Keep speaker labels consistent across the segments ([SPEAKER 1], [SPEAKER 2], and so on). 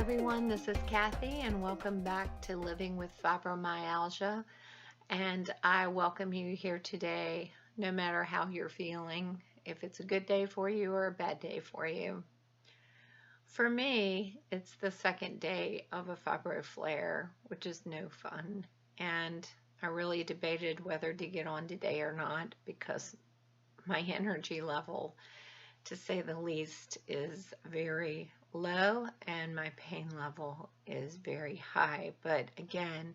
[SPEAKER 1] everyone, this is Kathy and welcome back to Living with Fibromyalgia, and I welcome you here today no matter how you're feeling, if it's a good day for you or a bad day for you. For me, it's the second day of a fibro flare, which is no fun, and I really debated whether to get on today or not because my energy level, to say the least, is very low and my pain level is very high. But again,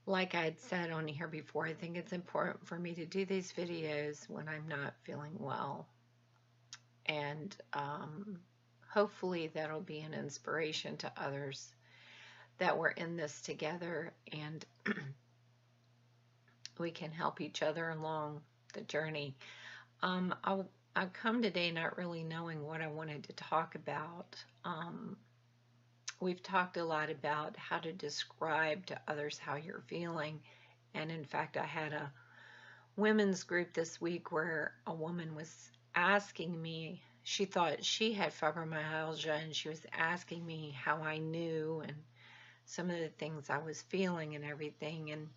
[SPEAKER 1] like I'd said on here before, I think it's important for me to do these videos when I'm not feeling well. And hopefully that'll be an inspiration to others that we're in this together and we can help each other along the journey. I've come today not really knowing what I wanted to talk about. We've talked a lot about how to describe to others how you're feeling. And in fact, I had a women's group this week where a woman was asking me, she thought she had fibromyalgia, and she was asking me how I knew and some of the things I was feeling and everything. And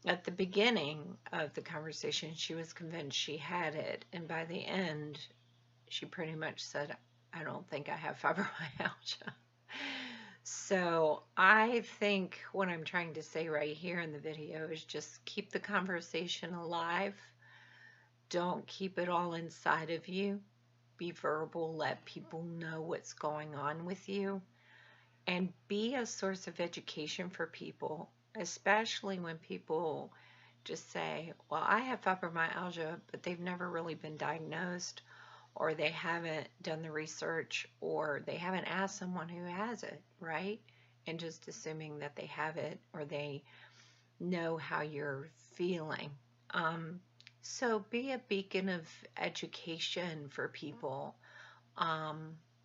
[SPEAKER 1] at the beginning of the conversation, she was convinced she had it. And by the end, she pretty much said, I don't think I have fibromyalgia. So I think what I'm trying to say right here in the video is just keep the conversation alive. Don't keep it all inside of you. Be verbal. Let people know what's going on with you. And be a source of education for people, especially when people just say, well, I have fibromyalgia, but they've never really been diagnosed, or they haven't done the research, or they haven't asked someone who has it, right? And just assuming that they have it or they know how you're feeling. So be a beacon of education for people.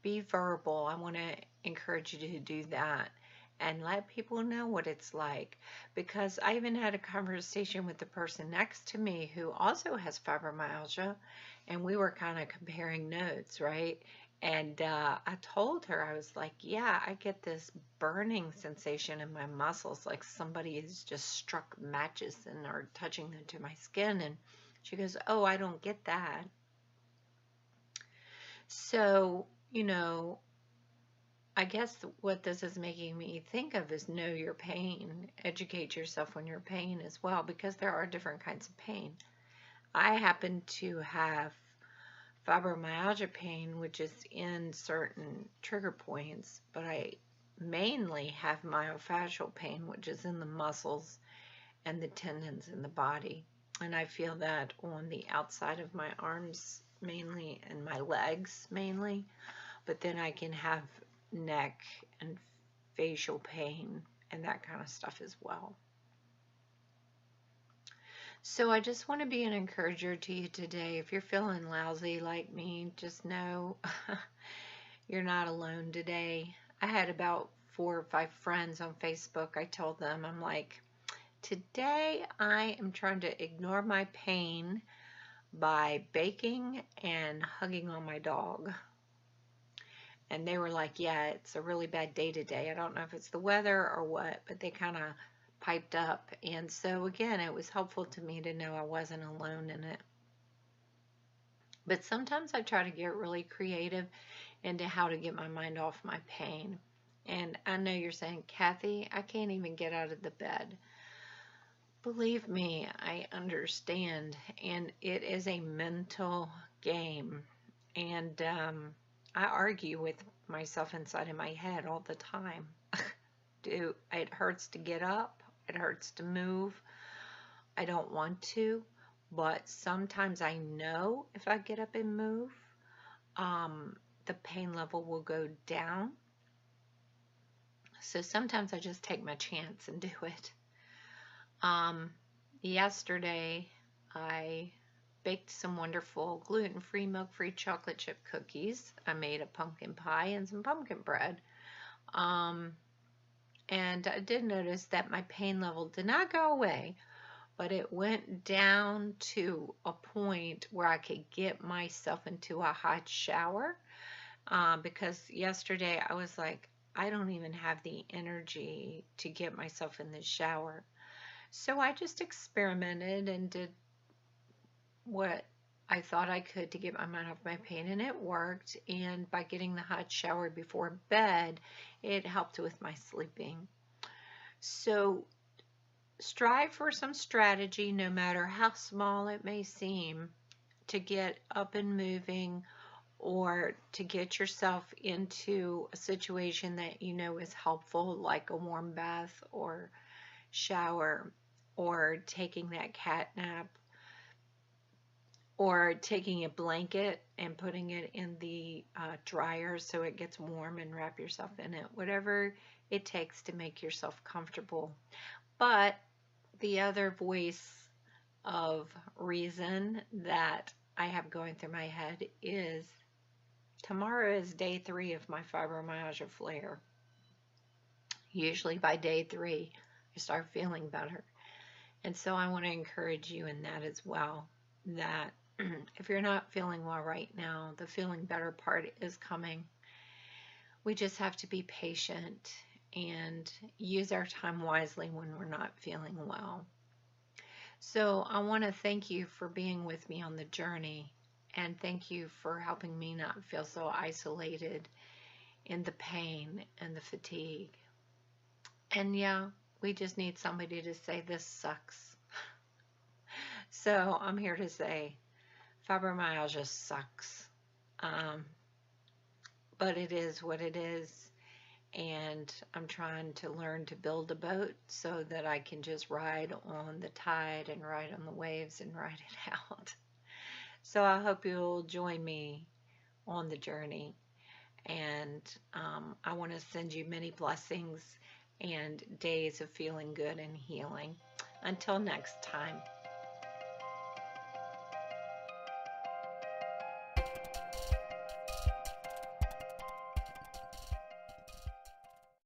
[SPEAKER 1] Be verbal. I want to encourage you to do that and let people know what it's like, because I even had a conversation with the person next to me who also has fibromyalgia, and we were kind of comparing notes, right? And I told her, I was like, yeah, I get this burning sensation in my muscles, like somebody has just struck matches and are touching them to my skin. And she goes, oh, I don't get that. So, I guess what this is making me think of is know your pain. Educate yourself on your pain as well, because there are different kinds of pain. I happen to have fibromyalgia pain, which is in certain trigger points, but I mainly have myofascial pain, which is in the muscles and the tendons in the body. And I feel that on the outside of my arms mainly and my legs mainly, but then I can have neck and facial pain and that kind of stuff as well. So I just want to be an encourager to you today. If you're feeling lousy like me, just know you're not alone today. I had about 4 or 5 friends on Facebook. I told them, I'm like, today I am trying to ignore my pain by baking and hugging on my dog. And they were like, yeah, it's a really bad day today. I don't know if it's the weather or what, but they kind of piped up. And so again, it was helpful to me to know I wasn't alone in it. But sometimes I try to get really creative into how to get my mind off my pain. And I know you're saying, Kathy, I can't even get out of the bed. Believe me, I understand. And it is a mental game. And I argue with myself inside of my head all the time. It hurts to get up. It hurts to move. I don't want to, but sometimes I know if I get up and move, the pain level will go down. So sometimes I just take my chance and do it. Yesterday, I baked some wonderful gluten-free, milk-free chocolate chip cookies. I made a pumpkin pie and some pumpkin bread. And I did notice that my pain level did not go away, but it went down to a point where I could get myself into a hot shower. Because yesterday I was like, I don't even have the energy to get myself in the shower. So I just experimented and did what I thought I could to get my mind off my pain, and it worked. And by getting the hot shower before bed, it helped with my sleeping. So strive for some strategy, no matter how small it may seem, to get up and moving or to get yourself into a situation that you know is helpful, like a warm bath or shower, or taking that cat nap, or taking a blanket and putting it in the dryer so it gets warm and wrap yourself in it. Whatever it takes to make yourself comfortable. But the other voice of reason that I have going through my head is tomorrow is day 3 of my fibromyalgia flare. Usually by day 3, I start feeling better. And so I want to encourage you in that as well, that if you're not feeling well right now, the feeling better part is coming. We just have to be patient and use our time wisely when we're not feeling well. So I want to thank you for being with me on the journey, and thank you for helping me not feel so isolated in the pain and the fatigue. And yeah, we just need somebody to say this sucks. So I'm here to say fibromyalgia sucks. Um, but it is what it is. And I'm trying to learn to build a boat so that I can just ride on the tide and ride on the waves and ride it out. So I hope you'll join me on the journey. And I want to send you many blessings and days of feeling good and healing. Until next time.